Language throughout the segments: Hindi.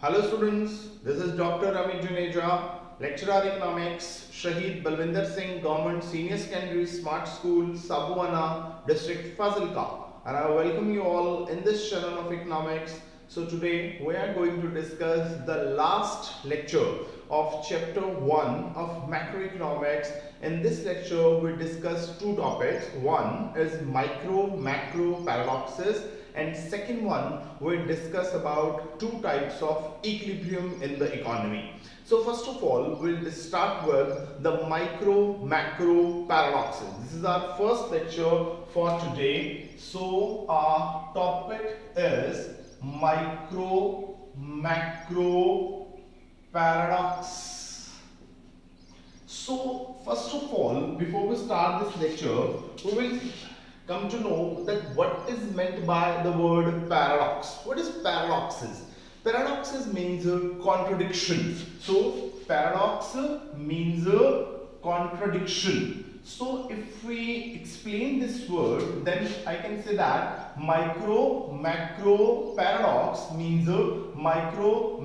Hello students, this is Dr. Amit Juneja, lecturer economics, Shahid Balwinder Singh Government Senior Secondary Smart School, Sabuana, District Fazilka, and I welcome you all in this channel of economics. So today we are going to discuss the last lecture of chapter 1 of macroeconomics. In this lecture we discuss two topics. One is macro paradoxes, and second one we'll discuss about two types of equilibrium in the economy. So first of all we'll start with the macro paradoxes. This is our first lecture for today. So our topic is macro paradox. So first of all, before we start this lecture, we will come to know that what is meant by the word paradox. What is paradoxes? Paradoxes means contradiction. So paradox means contradiction. So if we explain this word, then I can say that macro paradox means macro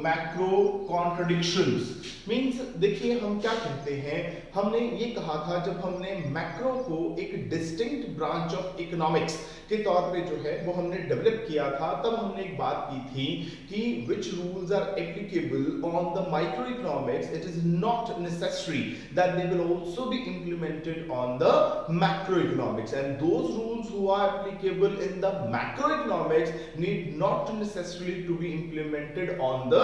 contradictions. Means देखिए हम क्या कहते हैं, हमने ये कहा था जब हमने मैक्रो को एक डिस्टिंक्ट ब्रांच ऑफ इकोनॉमिक्स के तौर पे जो है वो हमने डेवलप किया था, तब हमने एक बात की थी कि which rules are applicable on the micro economics, it is not necessary that they will also be implemented on the macro economics, and those rules who are applicable in the macro economics need not necessarily to be implemented on the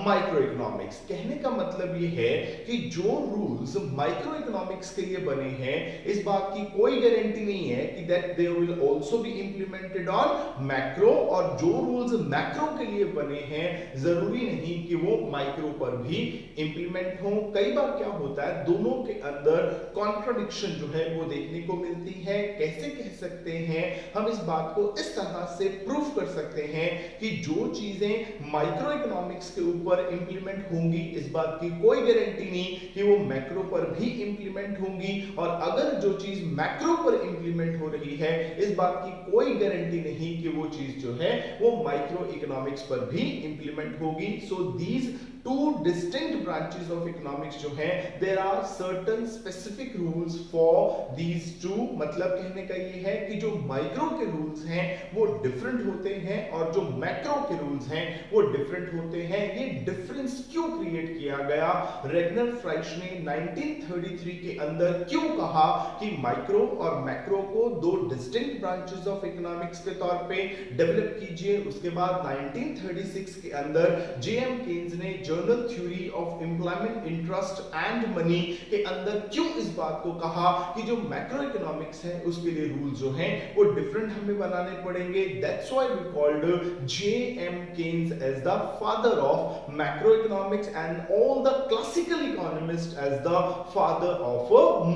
micro economics. कहने का मतलब ये है कि जो रूल्स माइक्रो इकोनॉमिक्स के लिए बने हैं, इस बात की कोई गारंटी नहीं है कि that they will also be implemented on macro, और जो रूल्स मैक्रो के लिए बने हैं जरूरी नहीं कि वो माइक्रो पर भी इंप्लीमेंट हो. कई बार क्या होता है, दोनों के अंदर कॉन्ट्रडिक्शन जो है वो देखने को मिलती है. कैसे कह सकते हैं हम इस बात को, इस तरह से प्रूफ कर सकते हैं कि जो चीजें माइक्रो इकोनॉमिक्स के ऊपर इंप्लीमेंट होंगी, इस बात की कोई गारंटी नहीं कि वो मैक्रो पर भी इंप्लीमेंट होंगी, और अगर जो चीज मैक्रो पर इंप्लीमेंट हो रही है, इस बात की कोई गारंटी नहीं कि वो चीज जो है वो माइक्रो इकोनॉमिक्स पर भी इंप्लीमेंट होगी. So these two distinct branches of economics जो हैं, there are certain specific rules for these two. मतलब कहने का ये है कि जो माइक्रो के रूल्स हैं वो डिफरेंट होते हैं और जो मैक्रो के रूल्स हैं वो डिफरेंट होते हैं. ये डिफरेंस क्यों क्रिएट किया गया? रेगनर फ्राइश ने 1933 के अंदर क्यों कहा कि माइक्रो और मैक्रो को दो डिस्टिंक्ट ब्रांचेस ऑफ इकोनॉमिक्स के तौर पे डेवलप कीजिए. उसके बाद 1936 के अंदर जेएम केन्स ने journal theory of employment interest and money के अंदर क्यों इस बात को कहा कि जो मैक्रो इकोनॉमिक्स है उसके लिए रूल जो हैं वो डिफरेंट हमें बनाने पड़ेंगे. That's why we called JM Keynes as the father of macro economics and all the classical economist as the father of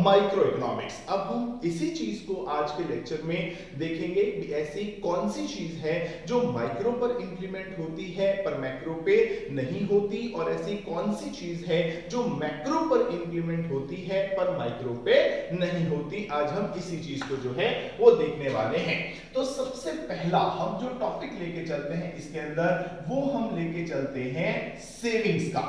micro economics. अब हम इसी चीज को आज के लेक्चर में देखेंगे कि ऐसी कौन सी चीज है जो माइक्रो पर इंप्लीमेंट होती है पर मैक्रो पे नहीं होती, और ऐसी कौन सी चीज है जो मैक्रो पर इंप्लीमेंट होती है पर माइक्रो पे नहीं होती. आज हम इसी चीज को जो है वो देखने वाले हैं. तो सबसे पहला हम जो टॉपिक लेके चलते हैं इसके अंदर, वो हम लेके चलते हैं सेविंग्स का.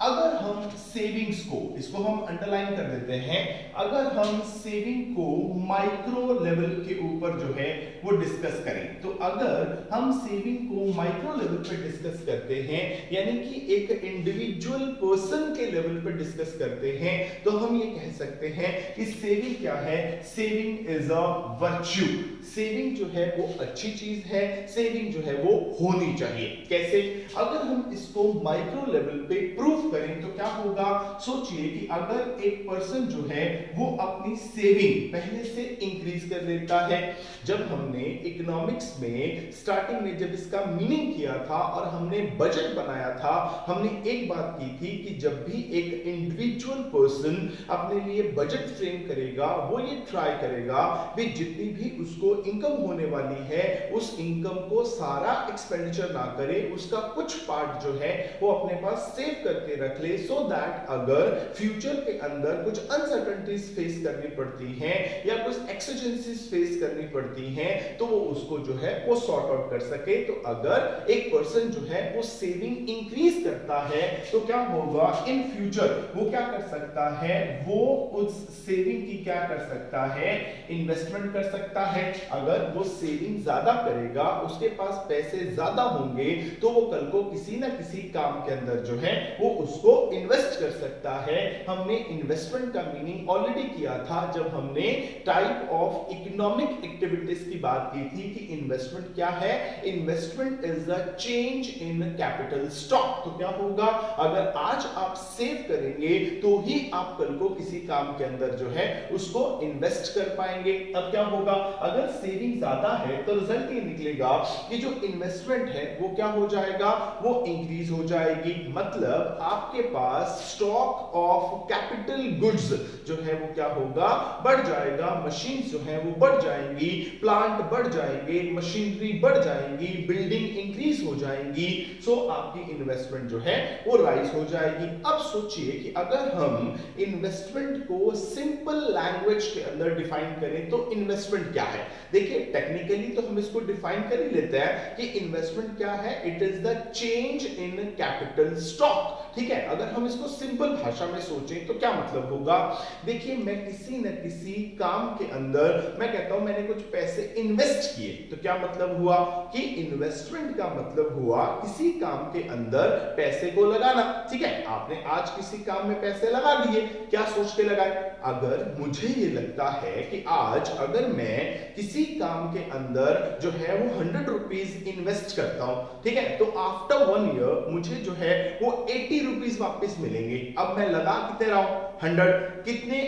अगर हम सेविंग्स को, इसको हम अंडरलाइन कर देते हैं, अगर हम सेविंग को माइक्रो लेवल के ऊपर जो है वो डिस्कस करें, तो अगर हम सेविंग को माइक्रो लेवल पे डिस्कस करते हैं, यानी कि एक इंडिविजुअल पर्सन के लेवल पे डिस्कस करते हैं, तो हम ये कह सकते हैं कि सेविंग क्या है? Saving is a virtue. Saving जो है वो अच्छी चीज है, सेविंग जो है वो होनी चाहिए. कैसे? अगर हम इसको माइक्रो लेवल पे प्रूफ करें तो क्या होगा? सोचिए कि अगर एक पर्सन जो है वो अपनी सेविंग पहले से इंक्रीज कर लेता है. जब हमने इकोनॉमिक्स में स्टार्टिंग में जब इसका मीनिंग किया था और हमने बजट बनाया था, हमने एक बात की थी कि जब भी एक इंडिविजुअल पर्सन अपने लिए बजट फ्रेम करेगा, वो ये ट्राई करेगा कि जितनी भी उसको इनकम होने वाली है उस इनकम को सारा एक्सपेंडिचर ना करे, उसका कुछ पार्ट जो है वो अपने पास सेव करके रख ले, सो दैट अगर फ्यूचर के अंदर कुछ अनसर्टेनिटीज फेस करनी पड़ती हैं या कुछ एक्सीजेंसीज फेस करनी पड़ती हैं तो वो उसको जो है वो सॉर्ट आउट कर सके। तो अगर एक पर्सन जो है वो सेविंग इंक्रीज करता है तो क्या होगा, इन फ्यूचर वो क्या कर सकता है, वो उस सेविंग की क्या कर सकता है, इन्वेस्टमेंट कर सकता है। अगर वो सेविंग ज्यादा करेगा, उसके पास पैसे ज्यादा होंगे तो वो कल को किसी ना किसी काम के अंदर जो है वो उसको इन्वेस्ट कर सकता है। हमने इन्वेस्टमेंट का मीनिंग ऑलरेडी किया था जब हमने टाइप ऑफ इकोनॉमिक एक्टिविटीज की बात की थी कि इन्वेस्टमेंट क्या है। Investment is the change in capital stock. तो क्या होगा, अगर आज आप सेव करेंगे तो ही आप कल को किसी काम के अंदर जो है उसको इन्वेस्ट कर पाएंगे। अब क्या होगा, अगर सेविंग ज्यादा है तो रिजल्ट ये निकलेगा कि जो इन्वेस्टमेंट है वो क्या हो जाएगा, वो इंक्रीज हो जाएगी। मतलब आपके पास स्टॉक ऑफ कैपिटल गुड्स जो है वो क्या होगा, बढ़ जाएगा। मशीन जो है वो बढ़ जाएंगी, प्लांट बढ़ जाएंगे, मशीनरी बढ़ जाएंगी, बिल्डिंग इंक्रीज हो जाएंगी। सो आपकी इन्वेस्टमेंट जो है वो राइज हो जाएगी। अब सोचिए कि अगर हम इन्वेस्टमेंट को सिंपल लैंग्वेज के अंदर डिफाइन करें तो इन्वेस्टमेंट क्या है। देखिए टेक्निकली तो हम इसको डिफाइन कर ही लेते हैं कि इन्वेस्टमेंट क्या है, it is the change in capital stock. ठीक है, अगर हम इसको सिंपल भाषा में सोचें तो क्या मतलब होगा, देखिए मैं किसी न किसी काम के अंदर मैं कहता हूं मैंने कुछ पैसे इन्वेस्ट किए, तो क्या मतलब हुआ कि इन्वेस्टमेंट का मतलब हुआ किसी काम के अंदर पैसे को लगाना। ठीक है, आपने आज किसी काम में पैसे लगा दिए, क्या सोच के लगाए, अगर मुझे ये लगता है कि आज अगर मैं किसी काम के अंदर जो है वो 100 रुपीज इन्वेस्ट करता हूं, ठीक है, तो आफ्टर 1 ईयर मुझे जो है वो 80 रुपीज वापस मिलेंगे। अब मैं लगा कितने रहा हूं, 100, कितने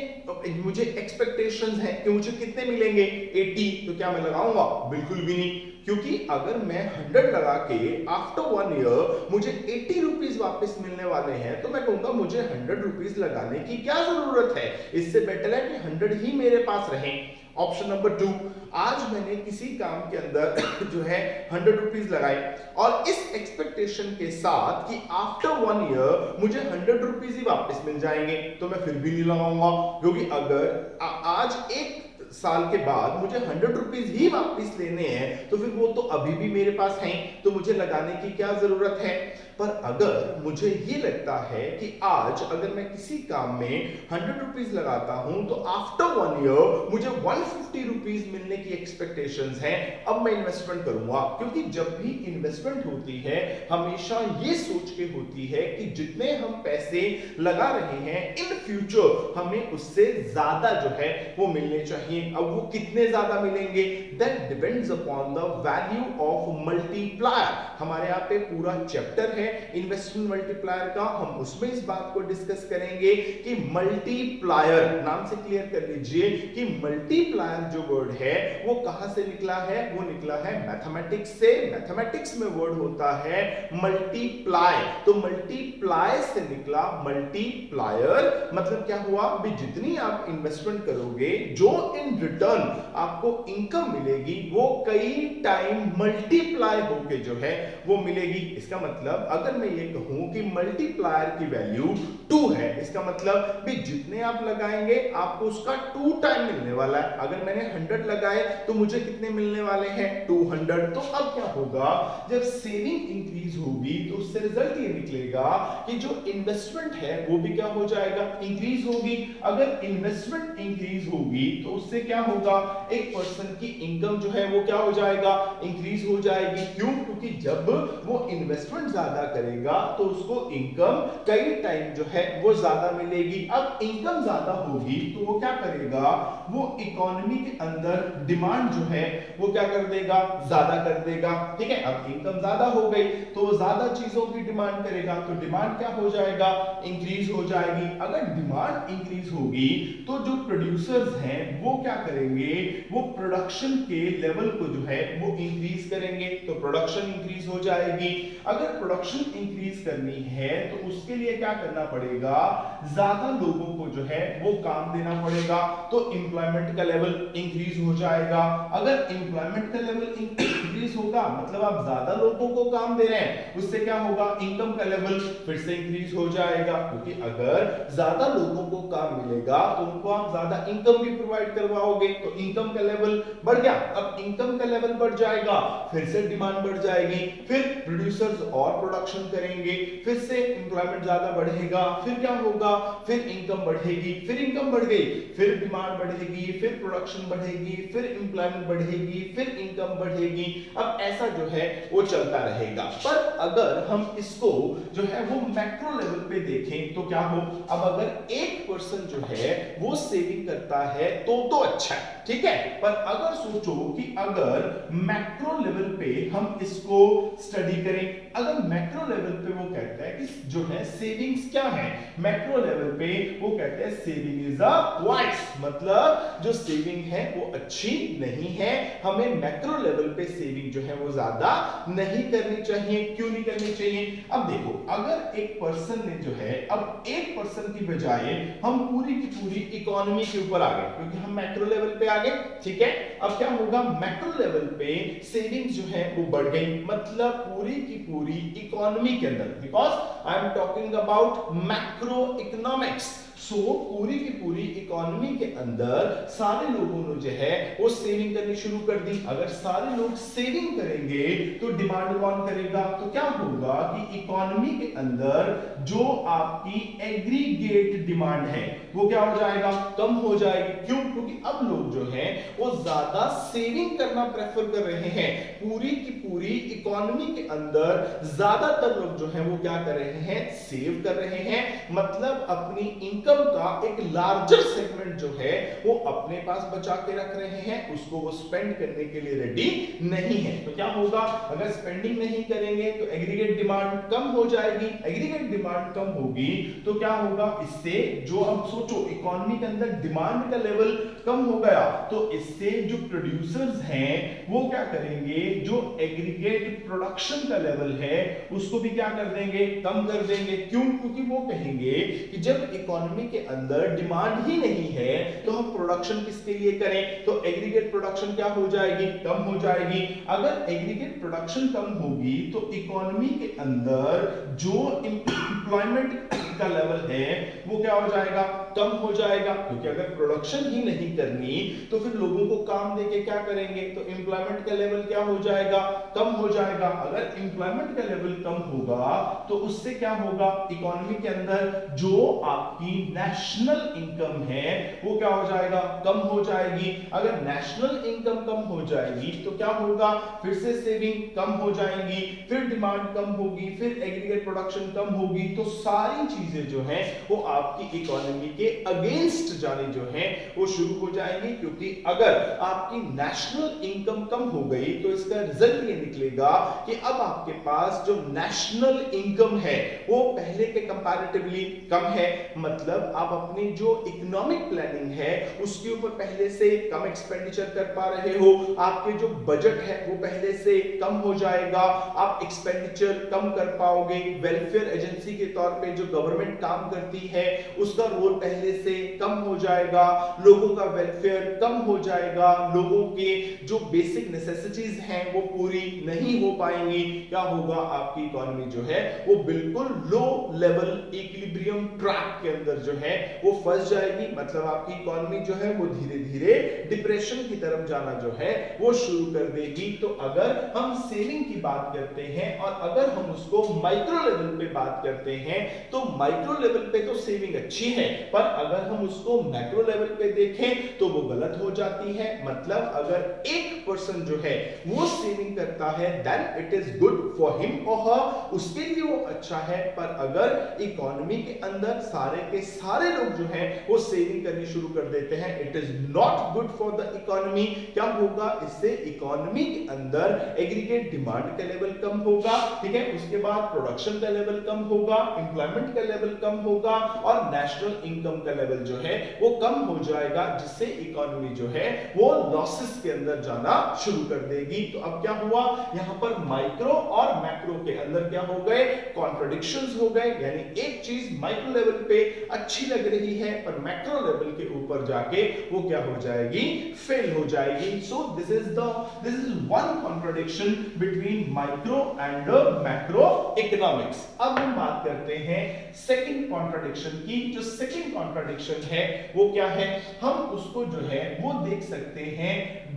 मुझे एक्सपेक्टेशंस है कि मुझे कितने मिलेंगे, 80, तो क्या मैं लगाऊंगा, बिल्कुल भी नहीं, क्योंकि अगर मैं 100 लगा के आफ्टर 1 ईयर मुझे 80 रुपीज वापस मिलने वाले हैं तो मैं कहूंगा मुझे 100 रुपीज लगाने की क्या जरूरत है, इससे बेटर है कि 100 ही मेरे पास रहें। ऑप्शन नंबर 2, आज मैंने किसी काम के अंदर जो है 100 रुपीज लगाए और इस एक्सपेक्टेशन के साथ कि आफ्टर 1 ईयर मुझे 100 रुपीज ही वापस मिल जाएंगे, तो मैं फिर भी नहीं लगाऊंगा, क्योंकि अगर आज एक साल के बाद मुझे 100 रुपीज ही वापस लेने हैं तो फिर वो तो अभी भी मेरे पास हैं, तो मुझे लगाने की क्या जरूरत है। पर अगर मुझे ये लगता है कि आज अगर मैं किसी काम में 100 रुपीज लगाता हूं तो आफ्टर 1 ईयर मुझे 150 रुपीज मिलने की एक्सपेक्टेशंस हैं, अब मैं इन्वेस्टमेंट करूंगा, क्योंकि जब भी इन्वेस्टमेंट होती है हमेशा ये सोच के होती है कि जितने हम पैसे लगा रहे हैं इन फ्यूचर हमें उससे ज्यादा जो है वो मिलने चाहिए। अब वो कितने ज्यादा मिलेंगे, that depends upon the value of multiplier. हमारे यहाँ पे पूरा चैप्टर है इन्वेस्टमेंट मल्टीप्लायर का, हम उसमें इस बात को डिस्कस करेंगे कि मल्टीप्लायर, नाम से क्लियर कर लीजिए कि मल्टीप्लायर जो वर्ड है वो कहां से निकला है, वो निकला है मैथमेटिक्स से। मैथमेटिक्स में वर्ड होता है मल्टीप्लाई, तो मल्टीप्लाई से निकला मल्टीप्लायर। मतलब क्या हुआ भी, जितनी आप इन्वेस्टमेंट करोगे जो इन रिटर्न आपको इनकम मिलेगी वो कई टाइम मल्टीप्लाई होके जो है वो मिलेगी। इसका मतलब अगर मैं ये कहूं कि मल्टीप्लायर की वैल्यू 2 है, इसका मतलब भी जितने आप लगाएंगे आपको उसका 2 टाइम मिलने वाला है। अगर मैंने 100 लगाए तो मुझे कितने मिलने वाले हैं, 200। तो अब क्या होगा, जब सेविंग इंक्रीज होगी तो उससे रिजल्ट ये निकलेगा कि जो इन्वेस्टमेंट है वो भी क्या हो जाएगा, इंक्रीज होगी। अगर इन्वेस्टमेंट इंक्रीज होगी तो उससे क्या होगा, एक पर्सन की इनकम जो है वो क्या हो जाएगा, इंक्रीज हो जाएगी। क्यों, क्योंकि जब वो इन्वेस्टमेंट ज्यादा करेगा तो उसको इनकम कई टाइम जो है वो ज्यादा मिलेगी। अब इनकम ज्यादा होगी तो वो क्या करेगा, वो इकोनॉमी के अंदर डिमांड जो है वो क्या कर देगा, ज्यादा कर देगा। ठीक है, अब इनकम ज्यादा हो गई तो वो ज्यादा चीजों की डिमांड करेगा, तो डिमांड क्या हो जाएगा, इंक्रीज हो जाएगी। अगर डिमांड इंक्रीज होगी तो जो प्रोड्यूसर्स हैं वो क्या करेंगे, वो प्रोडक्शन के लेवल को जो है वो इंक्रीज करेंगे, तो प्रोडक्शन इंक्रीज हो जाएगी। अगर प्रोडक्शन प्रोडक्शन इंक्रीज करनी है तो उसके लिए क्या करना पड़ेगा, ज्यादा लोगों को जो है वो काम देना पड़ेगा, तो एम्प्लॉयमेंट का लेवल इंक्रीज हो जाएगा। अगर एम्प्लॉयमेंट का लेवल इंक्रीज होगा मतलब आप ज्यादा लोगों को काम दे रहे हैं, उससे क्या होगा, इनकम का लेवल फिर से इंक्रीज हो जाएगा, क्योंकि अगर ज्यादा लोगों को काम मिलेगा तो उनको आप ज्यादा इनकम भी प्रोवाइड करवाओगे, तो इनकम का लेवल बढ़ गया। अब इनकम का लेवल बढ़ जाएगा, फिर से डिमांड बढ़ जाएगी, फिर प्रोड्यूसर्स और प्रोडक्शन करेंगे, फिर से एम्प्लॉयमेंट ज्यादा बढ़ेगा, फिर क्या होगा, फिर इनकम बढ़ेगी, फिर इनकम बढ़ गई, फिर डिमांड बढ़ेगी, फिर प्रोडक्शन बढ़ेगी, फिर एम्प्लॉयमेंट बढ़ेगी, फिर इनकम बढ़ेगी। अब ऐसा जो है वो चलता रहेगा। पर अगर हम इसको जो है वो मैक्रो लेवल पे देखें तो क्या हो, अब अगर एक पर्सन जो है वो सेविंग करता है तो अच्छा है, ठीक है। पर अगर सोचो कि अगर मैक्रो लेवल पे हम इसको स्टडी करें, अगर मैक्रो लेवल पे वो कहता है कि जो है सेविंग्स क्या है, मैक्रो लेवल पे वो कहते हैं सेविंग इज अ वाइस, मतलब जो सेविंग है वो अच्छी नहीं है, हमें मैक्रो लेवल पे सेविंग जो है वो ज्यादा नहीं करनी चाहिए। क्यों नहीं करनी चाहिए, अब देखो अगर एक पर्सन ने जो है, अब एक पर्सन की बजाय हम पूरी की पूरी इकोनॉमी के ऊपर आ गए, क्योंकि हम मैक्रो लेवल पे आ गए, ठीक है। अब क्या होगा, मैक्रो लेवल पे सेविंग्स जो है वो बढ़ गई, मतलब पूरी की पूरी इकोनॉमी के अंदर, because I am talking about macroeconomics, so पूरी की पूरी इकोनॉमी के अंदर सारे लोगों ने जो है वो सेविंग करनी शुरू कर दी। अगर सारे लोग सेविंग करेंगे तो डिमांड कौन करेगा, तो क्या होगा कि इकोनॉमी के अंदर जो आपकी एग्रीगेट डिमांड है वो क्या हो जाएगा, कम हो जाएगी। क्यों, क्योंकि अब लोग जो है वो ज्यादा सेविंग करना प्रेफर कर रहे हैं, पूरी की पूरी इकोनॉमी के अंदर ज्यादातर लोग जो है वो क्या कर रहे हैं, सेव कर रहे हैं, मतलब अपनी इनकम का एक लार्जर सेगमेंट जो है वो अपने पास बचा के रख रहे हैं, उसको वो स्पेंड करने के लिए रेडी नहीं है। तो क्या होगा, अगर स्पेंडिंग नहीं करेंगे तो एग्रीगेट डिमांड कम हो जाएगी, एग्रीगेट डिमांड कम होगी तो क्या होगा, इससे जो अब सोचो इकोनॉमी के अंदर डिमांड का लेवल कम हो गया तो इससे जो प्रोड्यूसर्स हैं वो क्या करेंगे, जो एग्रीगेट प्रोडक्शन का लेवल है उसको भी क्या कर देंगे, कम कर देंगे। क्यों, क्योंकि वो कहेंगे कि जब इकोनॉमी के अंदर डिमांड ही नहीं है तो हम प्रोडक्शन किसके लिए करें, तो एग्रीगेट प्रोडक्शन क्या हो जाएगी, कम हो जाएगी। अगर एग्रीगेट प्रोडक्शन कम होगी तो इकोनॉमी के अंदर जो एम्प्लॉयमेंट का लेवल है वो क्या हो जाएगा, कम हो जाएगा, क्योंकि अगर प्रोडक्शन ही नहीं करनी तो फिर लोगों को काम देके क्या करेंगे, तो एम्प्लॉयमेंट का लेवल क्या हो जाएगा, कम हो जाएगा। अगर एम्प्लॉयमेंट का लेवल कम होगा तो उससे क्या होगा, इकोनॉमी के अंदर जो आपकी नेशनल इनकम है वो क्या हो जाएगा, कम हो जाएगी। अगर नेशनल इनकम कम हो जाएगी तो क्या होगा, फिर से सेविंग कम हो जाएंगी, फिर डिमांड कम होगी, फिर एग्रीगेट प्रोडक्शन कम होगी, तो सारी चीजें जो हैं वो आपकी इकोनॉमी के अगेंस्ट जाने जो है वो शुरू हो जाएंगी। क्योंकि अगर आपकी नेशनल इनकम कम हो गई तो इसका रिजल्ट ये निकलेगा कि अब आपके पास जो नेशनल इनकम है वो पहले के कंपैरेटिवली कम है, मतलब आप अपनी जो इकोनॉमिक प्लानिंग है उसके ऊपर पहले से कम एक्सपेंडिचर कर पा रहे हो, आपके जो बजट है वो पहले से कम हो जाएगा, आप एक्सपेंडिचर कम कर पाओगे, वेलफेयर एजेंसी के तौर पे जो गवर्नमेंट काम करती है उसका रोल पहले से कम हो जाएगा, लोगों का वेलफेयर कम हो जाएगा, लोगों के जो बेसिक नेसेसिटीज हैं वो पूरी नहीं हो पाएंगी। क्या होगा, आपकी इकोनॉमी जो है वो बिल्कुल लो लेवल इक्विलिब्रियम ट्रैक के अंदर जो है वो फंस जाएगी, मतलब आपकी इकोनॉमी जो है वो धीरे धीरे डिप्रेशन की तरफ जाना जो है वो शुरू कर देगी। तो अगर हम सेविंग की बात करते हैं और अगर हम उसको माइक्रो लेवल पे बात करते हैं तो माइक्रो लेवल पे तो सेविंग अच्छी है, पर अगर हम उसको मैक्रो लेवल पे देखें तो वो गलत हो जाती है। मतलब अगर एक पर्सन जो है वो सेविंग करता है then it is good for him और हर, उसके लिए वो अच्छा है। पर अगर इकोनॉमी के अंदर सारे के सारे लोग जो हैं वो सेविंग करनी शुरू कर देते हैं, it is not good for the economy. क्या होगा, इससे इकोनॉमी के अंदर एग्रीगेट डिमांड का लेवल कम होगा, ठीक है, उसके बाद प्रोडक्शन का लेवल कम होगा, एम्प्लॉयमेंट का लेवल कम होगा और नेशनल इनकम इनकम का लेवल जो है वो कम हो जाएगा, जिससे इकोनॉमी जो है वो लॉसेस के अंदर जाना शुरू कर देगी। तो अब क्या हुआ, यहां पर माइक्रो और मैक्रो के अंदर क्या हो गए, कॉन्ट्रडिक्शंस हो गए, यानी एक चीज माइक्रो लेवल पे अच्छी लग रही है पर मैक्रो लेवल के ऊपर जाके वो क्या हो जाएगी, फेल हो जाएगी। So this is one contradiction between micro and macro economics. अब हम बात करते हैं सेकंड कॉन्ट्रडिक्शन की। जो सेकंड कॉन्ट्रडिक्शन है वो क्या है, हम उसको जो है वो देख सकते हैं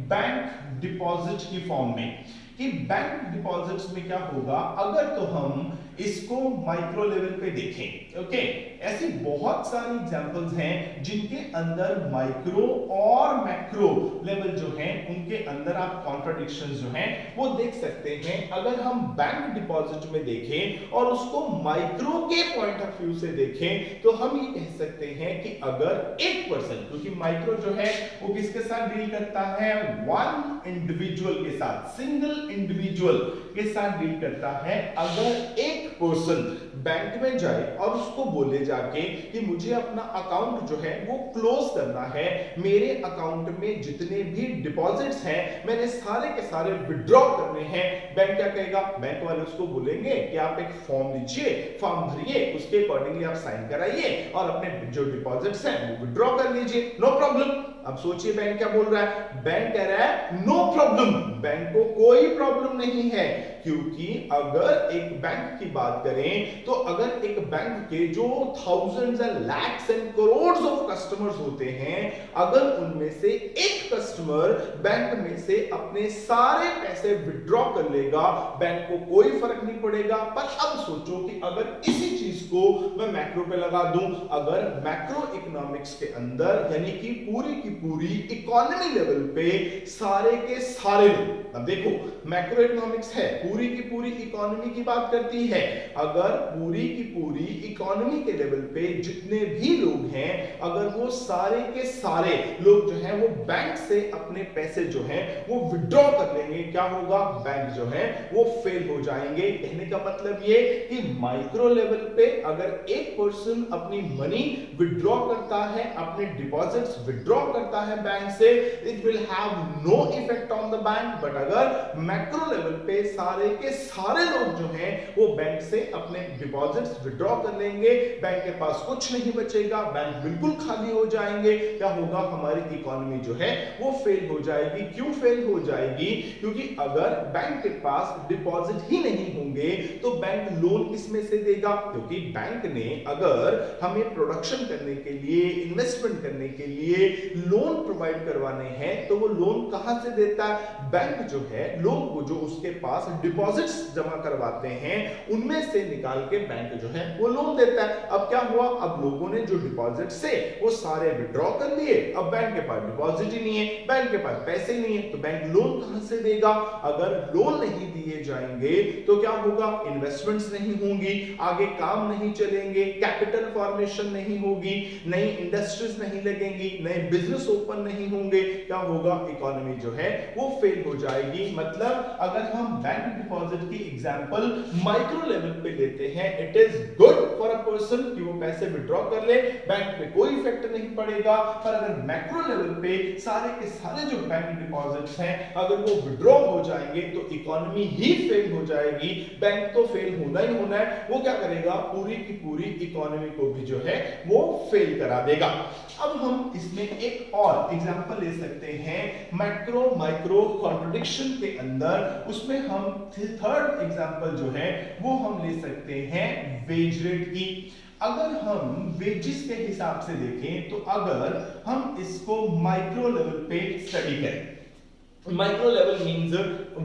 बैंक डिपॉजिट की फॉर्म में, कि बैंक डिपॉजिट्स में क्या होगा अगर तो हम इसको माइक्रो लेवल पे देखें। ओके, ऐसी बहुत सारी एग्जांपल्स हैं जिनके अंदर माइक्रो और मैक्रो लेवल जो हैं उनके अंदर आप कॉन्ट्रडिक्शंस जो हैं वो देख सकते हैं। अगर हम बैंक डिपॉजिट में देखें और उसको माइक्रो के पॉइंट ऑफ व्यू से देखें तो हम ये कह सकते हैं कि अगर एक पर्सन, क्योंकि माइक्रो जो है वो किसके साथ डील करता है, वन इंडिविजुअल के साथ, सिंगल इंडिविजुअल के साथ डील करता है। अगर एक पर्सन बैंक में जाए और उसको बोले जाके कि मुझे अपना अकाउंट जो है वो क्लोज करना है, मेरे अकाउंट में जितने भी डिपॉजिट्स हैं मैंने सारे के सारे विड्रॉ करने हैं, बैंक क्या कहेगा, बैंक वाले उसको बोलेंगे कि आप एक फॉर्म लीजिए, फॉर्म भरिए, उसके अकॉर्डिंगली आप साइन कराइए और अपने जो डिपॉजिट्स हैं वो विड्रॉ कर लीजिए, नो प्रॉब्लम। अब सोचिए बैंक क्या बोल रहा है, बैंक कह रहा है नो प्रॉब्लम, बैंक को कोई प्रॉब्लम नहीं है, क्योंकि अगर एक बैंक की बात करें तो अगर एक बैंक के जो thousands and lakhs and crore of customers होते हैं, अगर उनमें से एक कस्टमर बैंक में से अपने सारे पैसे विड्रॉ कर लेगा, बैंक को कोई फर्क नहीं पड़ेगा। पर अब सोचो कि अगर इसी चीज को मैं मैक्रो पे लगा दूं, अगर मैक्रो इकोनॉमिक्स के अंदर यानी कि पूरी की पूरी इकोनॉमी लेवल पे सारे के सारे लोग, अब देखो मैक्रो इकोनॉमिक्स है, पूरी की पूरी इकोनॉमी की बात करती है, अगर पूरी की पूरी इकोनॉमी के लेवल पे जितने भी लोग हैं, अगर वो सारे के सारे लोग जो हैं वो बैंक से अपने पैसे जो हैं वो विड्रॉ कर लेंगे, क्या होगा, बैंक जो है वो फेल हो जाएंगे। कहने का मतलब ये कि माइक्रो लेवल पे अगर एक पर्सन अपनी मनी विड्रॉ करता है, अपने डिपॉजिट्स विड्रॉ करता है बैंक से, it will have no effect on the bank. But अगर मैक्रो लेवल पे सारे के सारे लोग जो हैं वो बैंक से अपने डिपॉजिट्स विड्रॉ कर लेंगे, बैंक के पास कुछ नहीं बचेगा, बैंक बिल्कुल खाली हो जाएंगे, क्या होगा, हमारी इकोनॉमी जो है वो फेल हो जाएगी। क्यों फेल हो जाएगी, क्योंकि अगर बैंक के पास डिपॉजिट ही नहीं होंगे तो बैंक लोन किसमें से देगा, क्योंकि बैंक ने अगर हमें प्रोडक्शन करने के लिए, इन्वेस्टमेंट करने के लिए लोन प्रोवाइड करवाने हैं तो वो लोन कहां से देता है, बैंक जो है लोग को जो उसके पास डिपॉजिट्स जमा करवाते हैं उनमें से निकाल के बैंक जो है वो लोन देता है। अब क्या हुआ, अब लोगों ने जो डिपॉजिट से वो सारे विड्रॉ कर लिए, अब बैंक के पास डिपॉजिट ही नहीं है, बैंक के पास पैसे ही नहीं है, तो बैंक लोन कहां से देगा। अगर लोन नहीं दिए जाएंगे तो क्या होगा, इन्वेस्टमेंट्स नहीं होंगी, आगे काम नहीं चलेंगे, कैपिटल फॉर्मेशन नहीं होगी, नई इंडस्ट्रीज नहीं लगेंगी, नए बिजनेस ओपन नहीं होंगे, क्या होगा, इकोनॉमी जो है वो फेल हो जाएगी। मतलब अगर हम बैंक डिपॉजिट की एग्जांपल माइक्रो लेवल पे लेते हैं, it is good for a person कि वो पैसे विड्रॉ कर ले, बैंक पे कोई इफेक्ट नहीं पड़ेगा। पर अगर मैक्रो लेवल पे सारे के सारे जो बैंक डिपॉजिट्स हैं अगर वो विड्रॉ हो जाएंगे तो इकोनॉमी ही फेल हो जाएगी, बैंक तो फेल होना ही होना है, वो क्या करेगा, पूरी की पूरी इकोनॉमी को भी जो है वो फेल करा देगा। अब हम इसमें एक और एग्जांपल ले सकते हैं मैक्रो माइक्रो कॉन्ट्रडिक्शन के अंदर, उसमें हम थर्ड एग्जांपल जो है वो हम ले सकते हैं वेज रेट की। अगर हम वेजेस के हिसाब से देखें तो अगर हम इसको माइक्रो लेवल पे स्टडी करें, micro level means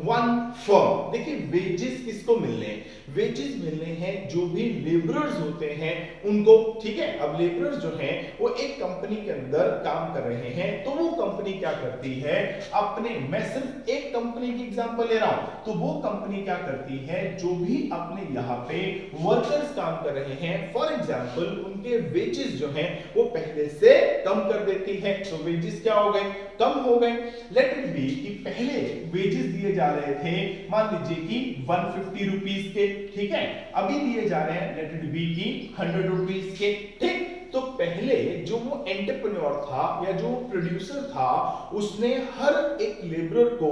one firm, देखिए वेजेस किसको मिलने हैं, वेजेस मिलने हैं जो भी लेबरर्स होते हैं उनको, ठीक है। अब लेबरर्स जो हैं वो एक कंपनी के अंदर काम कर रहे हैं, तो वो कंपनी क्या करती है, अपने, मैं सिर्फ एक कंपनी की एग्जांपल ले रहा हूं, तो वो कंपनी क्या करती है, जो भी अपने यहाँ पे वर्कर्स काम कर रहे हैं, फॉर एग्जांपल उनके वेजेस जो हैं वो पहले से कम कर देती है, तो वेजेस क्या हो गए, कम हो गए। लेट इट बी कि पहले वेजेस दिए जा रहे थे मान लीजिए कि 150 रुपीस के, ठीक है, अभी दिए जा रहे हैं लेट इट बी की 100 रुपीस के, ठीक। तो पहले पहले जो वो एंटरप्रेन्योर था या जो प्रोड्यूसर था, उसने हर एक लेबरर को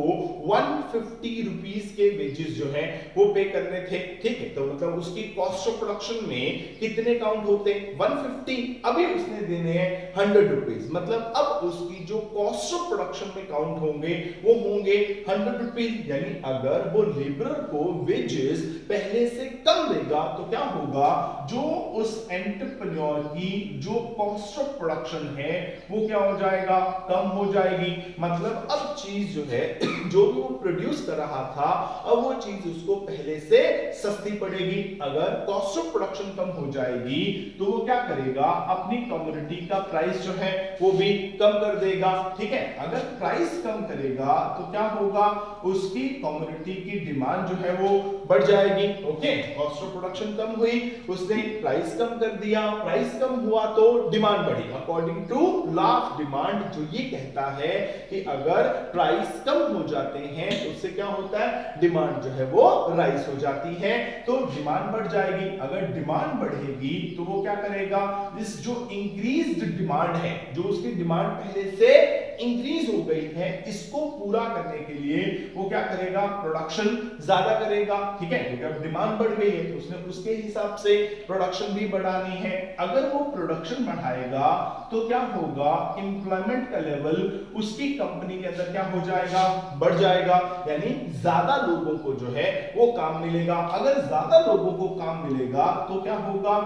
150 रुपीस के वेजेस जो है वो पे करने थे। ठीक है, तो मतलब उसकी कॉस्ट ऑफ प्रोडक्शन में कितने काउंट होते? 150। अभी उसने देने हैं 100 रुपीस, मतलब अब उसकी जो कॉस्ट ऑफ प्रोडक्शन में काउंट होंगे वो होंगे 100 रुपीस। यानी अगर वो लेबरर को वेजेस पहले से कम देगा तो क्या होगा, जो उस एंटरप्रेन्योर की जो कॉस्ट ऑफ प्रोडक्शन है वो क्या हो जाएगा, कम हो जाएगी। मतलब अब चीज जो है जो भी वो प्रोड्यूस कर रहा था, अब वो चीज उसको पहले से सस्ती पड़ेगी। अगर कॉस्ट ऑफ प्रोडक्शन कम हो जाएगी तो वो क्या करेगा, अपनी कमोडिटी का प्राइस जो है वो भी कम कर देगा। ठीक है, अगर प्राइस कम करेगा तो क्या होगा, उसकी कमोडिटी की डिमांड जो है वो बढ़ जाएगी। ओके, कॉस्ट ऑफ प्रोडक्शन कम हुई, उसने प्राइस कम कर दिया, प्राइस कम हुआ तो डिमांड बढ़ी। According to law of demand जो ये कहता है कि अगर प्राइस कम हो जाते हैं तो उससे क्या होता है, डिमांड जो है वो राइज हो जाती है, तो डिमांड बढ़ जाएगी। अगर डिमांड बढ़ेगी तो वो क्या करेगा, इस जो इंक्रीज्ड डिमांड है, जो उसकी डिमांड पहले से इंक्रीज हो गई है, इसको पूरा करने के लिए वो क्या करेगा, प्रोडक्शन ज्यादा करेगा। ठीक है, क्योंकि डिमांड बढ़ गई है तो उसने उसके हिसाब से प्रोडक्शन भी बढ़ानी है। अगर वो प्रोडक्शन बढ़ाएगा तो क्या होगा, एम्प्लॉयमेंट का लेवल उसकी कंपनी के अंदर क्या हो जाएगा, बढ़ जाएगा। यानी ज्यादा लोगों को जो है वो काम मिलेगा। अगर ज्यादा लोगों को काम मिलेगा तो क्या होगा,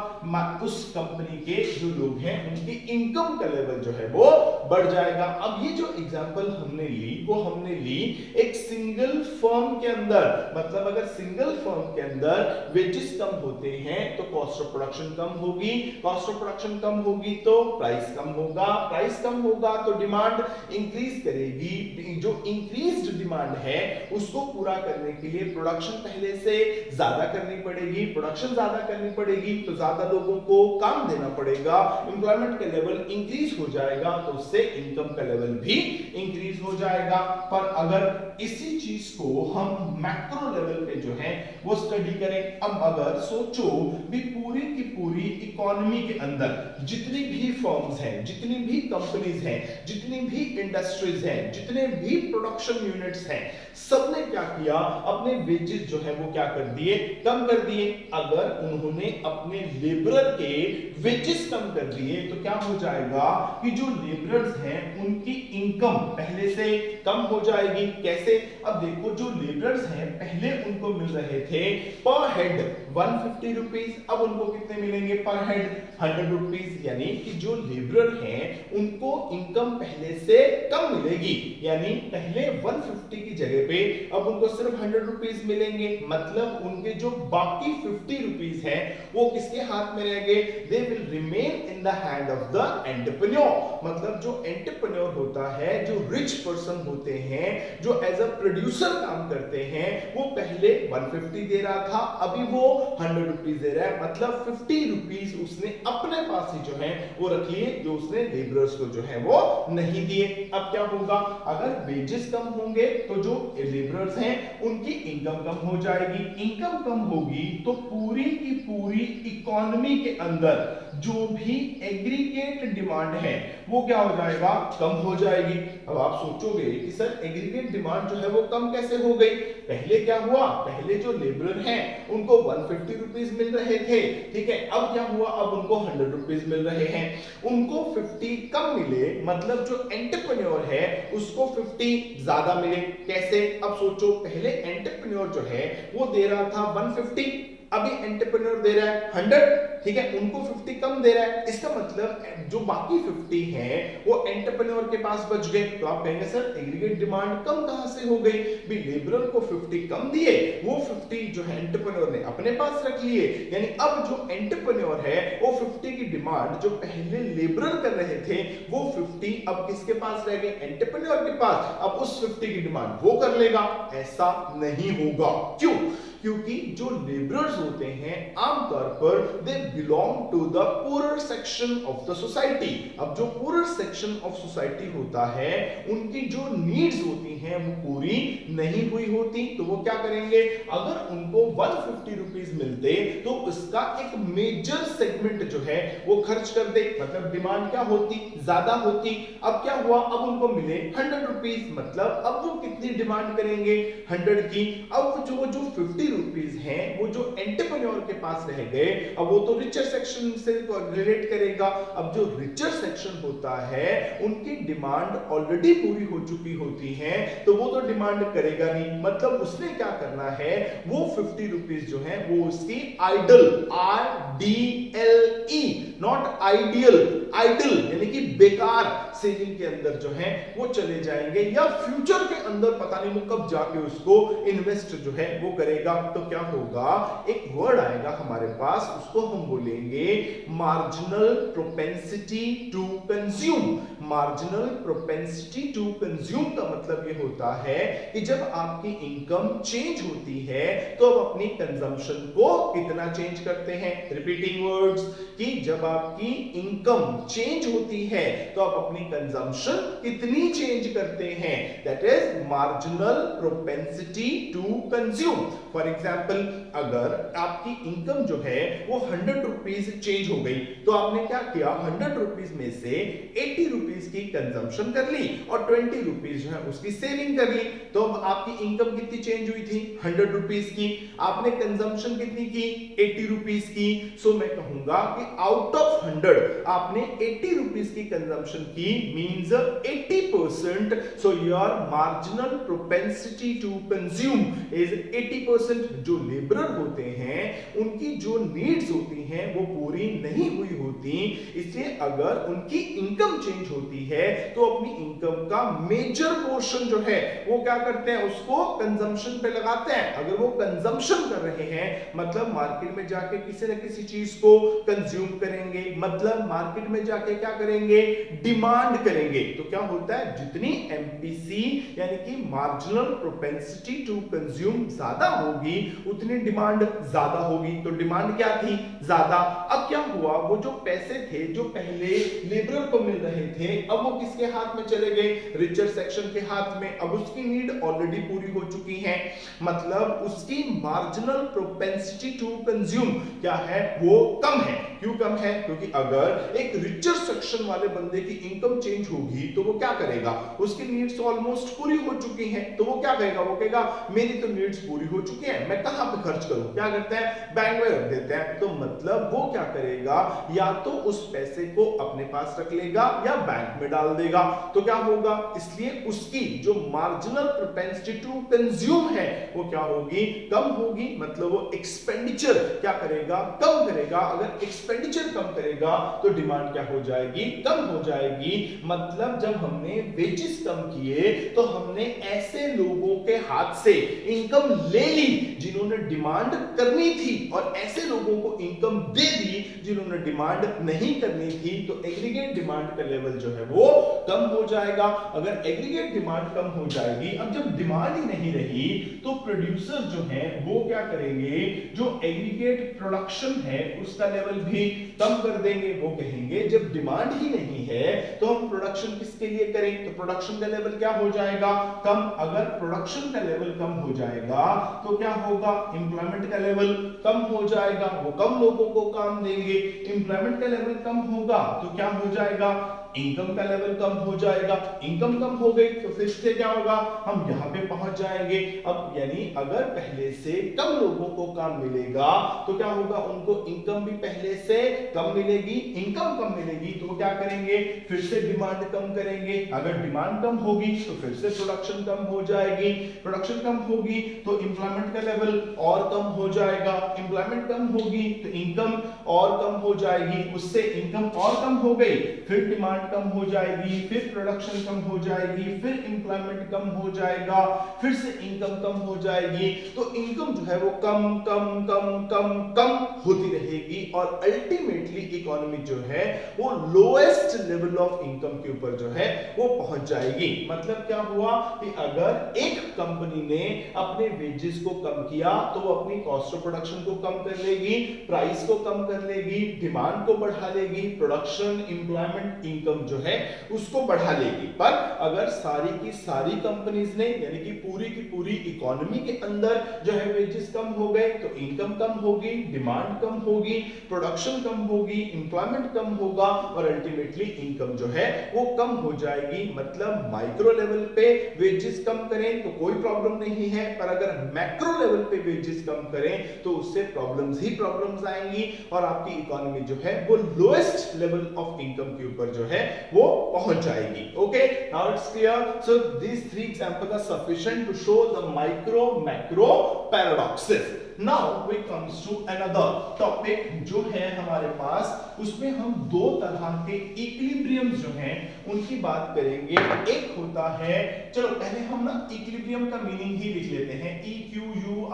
उस कंपनी के जो लोग हैं उनकी इनकम का लेवल जो है वो बढ़ जाएगा। अब ये जो एग्जांपल हमने ली वो हमने ली एक सिंगल फर्म के अंदर, मतलब अगर सिंगल फर्म के अंदर वेजेस कम होते हैं तो कॉस्ट ऑफ प्रोडक्शन कम होगी, कॉस्ट ऑफ प्रोडक्शन कम होगी तो प्राइस कम होगा, प्राइस कम होगा तो डिमांड इंक्रीज करेगी। जो इंक्रीज्ड डिमांड है उसको पूरा करने के लिए प्रोडक्शन पहले से ज्यादा करनी पड़ेगी, प्रोडक्शन ज्यादा करनी पड़ेगी तो ज्यादा लोगों को काम देना पड़ेगा, एम्प्लॉयमेंट का लेवल इंक्रीज हो जाएगा तो उससे इनकम का लेवल भी इंक्रीज हो जाएगा। पर अगर इसी चीज को हम मैक्रो लेवल पे जो है वो स्टडी करें, अब अगर सोचो भी पूरी की पूरी इकोनॉमी के अंदर जितनी भी फर्म्स हैं, जितनी भी कंपनीज हैं, जितनी भी इंडस्ट्रीज हैं, जितने भी प्रोडक्शन यूनिट्स हैं, सबने क्या किया, अपने वेजेस जो है वो क्या कर दिए, कम कर दिए। अगर उन्होंने अपने लेबरर के वेजेस कम कर दिए तो क्या हो जाएगा कि जो लेबरर्स हैं उनकी इनकम पहले से कम हो जाएगी। कैसे, अब देखो जो लेबरर्स हैं पहले उनको मिल रहे थे पर हेड 150 रुपीस, अब उनको कितने मिलेंगे पर हेड 100 रुपीस। यानी कि जो लेबरर हैं उनको इनकम पहले से कम मिलेगी, यानी पहले 150 की जगह पे अब उनको सिर्फ 100 रुपीस मिलेंगे। मतलब उनके जो बाकी 50 रुपीस हैं वो किसके हाथ में रहेंगे, they will remain in the hand of the entrepreneur. मतलब जो एंटरप्रेन्योर होता है, जो रिच पर्सन होते हैं, जो एज अ प्रोड्यूसर काम करते हैं, वो पहले 150 दे रहा था, अभी वो 100 रुपीस दे रहा है। मतलब 50 रुपीस उसने अपने पास ही जो है वो रख लिए, जो उसने लेबरर्स को जो है वो नहीं दिए। अब क्या होगा, अगर वेजेस कम होंगे तो जो लेबरर्स हैं उनकी इनकम कम हो जाएगी, इनकम कम होगी तो पूरी की पूरी इकोनॉमी के अंदर जो भी एग्रीगेट डिमांड है वो क्या हो जाएगा, कम हो जाएगी। अब आप सोचोगे कि सर एग्रीगेट डिमांड जो है वो कम कैसे हो गई, पहले क्या हुआ, पहले जो लेबरर हैं उनको 150 रुपीस मिल रहे थे, ठीक है, अब क्या हुआ, अब उनको 100 रुपीस मिल रहे हैं, उनको 50 कम मिले, मतलब जो एंटरप्रेन्योर है उसको 50 ज्यादा मिले। कैसे, अब सोचो पहले एंटरप्रेन्योर जो है वो दे रहा था 150, अभी एंटरप्रेन्योर दे रहा है 100, ठीक है, उनको 50 कम दे रहा है, इसका मतलब जो बाकी 50 हैं वो एंटरप्रेन्योर के पास बच गए। तो आप कहेंगे सर एग्रीगेट डिमांड कम कहां से हो गई, भी लेबरर को 50 कम दिए, वो 50 जो है एंटरप्रेन्योर ने अपने पास रख लिए, यानी अब जो एंटरप्रेन्योर है वो 50 की डिमांड जो पहले लेबरर कर रहे थे वो 50 अब किसके पास रह गए, एंटरप्रेन्योर के पास, अब उस 50 की डिमांड वो कर लेगा। ऐसा नहीं होगा, क्यों, क्योंकि जो लेबरर्स होते हैं आमतौर पर they belong to the poor section of the society. अब जो poor section of society society होता है उनकी जो नीड्स होती हैं वो पूरी नहीं हुई होती, तो वो क्या करेंगे, अगर उनको 150 रुपीज मिलते तो उसका एक मेजर सेगमेंट जो है वो खर्च कर दे, मतलब डिमांड क्या होती, ज्यादा होती। अब क्या हुआ, अब उनको मिले 100 रुपीज, मतलब अब वो कितनी डिमांड करेंगे, 100 की। अब जो 50 रुपीज हैं वो जो एंटरप्रेन्योर के पास रह गए, अब वो तो रिचर सेक्शन से रिलेट करेगा। अब जो रिचर सेक्शन होता है उनकी डिमांड ऑलरेडी पूरी हो चुकी होती है, तो वो तो डिमांड करेगा नहीं, मतलब उसने क्या करना है, वो 50 रुपीज जो है वो उसकी idle, RDLE, not ideal, idle यानी कि बेकार सेविंग के अंदर जो है वो चले जाएंगे, या फ्यूचर के अंदर पता नहीं वो कब जाके उसको इन्वेस्ट जो है वो करेगा। तो क्या होगा, एक वर्ड आएगा हमारे पास, उसको हम बोलेंगे marginal propensity to consume. Marginal propensity to consume का मतलब ये होता है कि जब आपकी इनकम चेंज होती है तो आप अपनी कंजम्पशन को कितना चेंज करते हैं। रिपीटिंग वर्ड्स, कि जब आपकी इनकम चेंज होती है तो आप अपनी कंजम्पशन कितनी चेंज करते हैं, that is marginal propensity to consume. For example, अगर आपकी इनकम जो है वो 100 रुपीज चेंज हो गई तो आपने क्या किया, 100 रुपीज में से 80 रुपीज की कंजम्पशन कर ली और 20 रुपीज जो है उसकी सेविंग कर ली। तो अब आपकी इनकम कितनी चेंज हुई थी, 100 रुपीज की, आपने कंजम्पशन कितनी की, 80 रुपीज की। सो मैं कहूंगा कि आउट ऑफ 100 आपने 80 रुपीज की कंजम्पशन की, means 80%। So your marginal propensity to consume is 80%। जो लेबरर होते हैं उनकी जो नीड्स होती हैं वो पूरी नहीं हुई होती, इसलिए अगर उनकी इनकम चेंज होती है तो अपनी इनकम का मेजर पोर्शन जो है वो क्या करते हैं, उसको कंजम्पशन पे लगाते हैं। अगर वो कंजम्पशन कर रहे हैं मतलब मार्केट में जाके किसी न किसी चीज को कंज्यूम करेंगे, मतलब मार्केट में जाके क्या करेंगे, डिमांड करेंगे। तो क्या होता है, जितनी एमपीसी यानी कि मार्जिनल प्रोपेंसिटी टू कंज्यूम ज्यादा होगी उतनी डिमांड ज्यादा होगी। तो डिमांड क्या थी, ज्यादा। अब क्या हुआ, वो जो पैसे थे जो पहले लेबरर को मिल रहे थे अब वो किसके हाथ में चले गए, रिचर सेक्शन के हाथ में। अब उसकी नीड ऑलरेडी पूरी हो चुकी है, मतलब उसकी मार्जिनल प्रोपेंसिटी टू कंज्यूम क्या है, वो कम है। क्यों कम है, क्योंकि अगर एक रिचर सेक्शन वाले बंदे की इनकम चेंज होगी तो वो क्या करेगा, उसकी नीड्स ऑलमोस्ट पूरी हो चुकी हैं, तो वो क्या कहेगा, वो कहेगा मेरी तो नीड्स पूरी हो चुकी है, मैं कहां पे खर्च करूं, क्या करते हैं, बैंक में रख देते हैं। तो मतलब वो क्या करेगा, या तो उस पैसे को अपने पास रख लेगा या बैंक में डाल देगा। तो क्या होगा, इसलिए उसकी जो मार्जिनल प्रोपेंसिटी टू कंज्यूम है वो क्या होगी, कम होगी। मतलब वो एक्सपेंडिचर क्या करेगा, कम करेगा। अगर एक्सपेंडिचर कम करेगा तो डिमांड क्या हो जाएगी, कम हो जाएगी। मतलब जब हमने वेजेस कम किए तो हमने ऐसे लोगों के हाथ से इनकम ले ली जिन्होंने डिमांड करनी थी और ऐसे लोगों को इनकम दे दी जिन्होंने डिमांड नहीं करनी थी। तो एग्रीगेट डिमांड का लेवल जो है वो कम हो जाएगा। अगर एग्रीगेट डिमांड कम हो जाएगी, अब जब डिमांड ही नहीं रही तो प्रोड्यूसर जो है वो क्या करेंगे, जो एग्रीगेट प्रोडक्शन है उसका लेवल भी कम कर देंगे। वो कहेंगे जब डिमांड ही नहीं है तो हम प्रोडक्शन किसके लिए करें, तो प्रोडक्शन का लेवल क्या हो जाएगा, कम। अगर प्रोडक्शन का लेवल कम हो जाएगा तो क्या होगा, एम्प्लॉयमेंट का लेवल कम हो जाएगा, वो कम लोगों को काम देंगे। एम्प्लॉयमेंट का लेवल कम होगा तो क्या हो जाएगा, इनकम का लेवल कम हो जाएगा। इनकम कम हो गई तो फिर से क्या होगा, हम यहां पे पहुंच जाएंगे। अब यानी अगर पहले से कम लोगों को काम मिलेगा तो क्या होगा, उनको इनकम भी पहले से कम मिलेगी। इनकम कम मिलेगी तो क्या करेंगे, फिर से डिमांड कम करेंगे। अगर डिमांड कम होगी तो फिर से प्रोडक्शन कम हो जाएगी। प्रोडक्शन कम होगी तो एम्प्लॉयमेंट का लेवल और कम हो जाएगा। एम्प्लॉयमेंट कम होगी तो इनकम और कम हो जाएगी। उससे इनकम और कम हो गई, फिर डिमांड कम हो जाएगी, फिर प्रोडक्शन कम हो जाएगी, फिर एम्प्लॉयमेंट कम हो जाएगा, फिर से इनकम कम हो जाएगी। तो इनकम जो है वो कम कम कम कम कम होती रहेगी और अल्टीमेटली इकोनॉमी जो है वो लोएस्ट लेवल ऑफ इनकम के ऊपर जो है वो पहुंच जाएगी। मतलब क्या हुआ कि अगर एक कंपनी ने अपने वेजेस को कम किया तो वो अपनी कॉस्ट ऑफ प्रोडक्शन को कम कर लेगी, प्राइस को कम कर लेगी, डिमांड को बढ़ा लेगी, प्रोडक्शन, एम्प्लॉयमेंट, इनकम इनकम जो है उसको बढ़ा लेगी। पर अगर सारी की सारी कंपनीज ने यानी कि पूरी की पूरी इकोनॉमी के अंदर जो है वेजेस कम हो गए तो इनकम कम होगी, डिमांड कम होगी, प्रोडक्शन कम होगी, एम्प्लॉयमेंट कम होगा और अल्टीमेटली इनकम जो है वो कम हो जाएगी। मतलब माइक्रो लेवल पे वेजेस कम करें तो कोई प्रॉब्लम नहीं है, पर अगर मैक्रो लेवल पे वेजेस कम करें तो उससे प्रॉब्लम्स ही प्रॉब्लम्स आएंगी और आपकी इकोनॉमी जो है वो लोएस्ट लेवल ऑफ इनकम के ऊपर जो है वो पहुंच जाएगी। Okay, now it's clear. So these three examples are sufficient to show the micro macro paradoxes. Now we comes to another topic जो है हमारे पास, उसमें हम दो तरह के इक्विलिब्रियम जो हैं उनकी बात करेंगे। एक होता है, चलो पहले हम ना इक्विलिब्रियम का मीनिंग ही लिख लेते हैं, EQUILIBRIUM,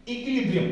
इक्विलिब्रियम।